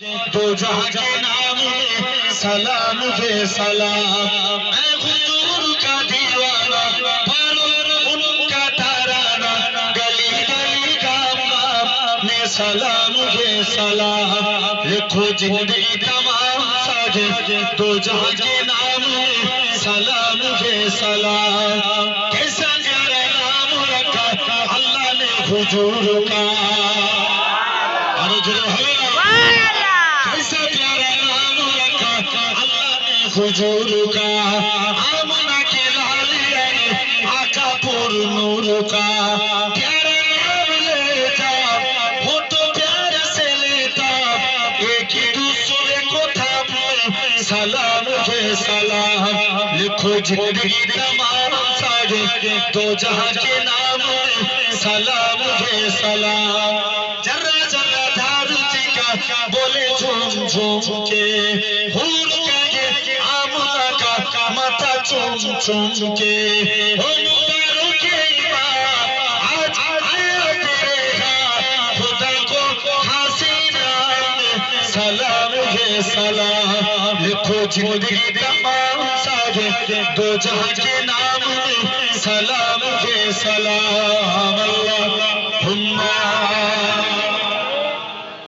दो जहां के नाम में सलाम के सलाम। मैं हुजूर का दीवाना, पर उनका ताराना, गली गली गाम में सलाम के सलाम। लिखो जिंदगी तमाम साजे, दो जहां के नाम में सलाम के सलाम। कैसा प्यारा नाम रखा अल्लाह ने हुजूर का। हुजूर का आमना के लालिया ने आका पुर नूर का। प्यारा नाम लेता हो तो प्यार से लेता, एक ही दूसरे को थामे सलाम के सलाम। लिखो जिंदगी तमाम साजे, दो जहां के नाम में सलाम के सलाम। जर्रा जर्रा धरती का बोले झूम झूम के, हूर माता चुम चुम के, हो मुबारक आज आया तेरा खुदा को हसीना में सलाम है सलाम। लिखो जिंदगी तमाम साजे, दो जहां के नाम में सलाम है सलाम। अल्लाह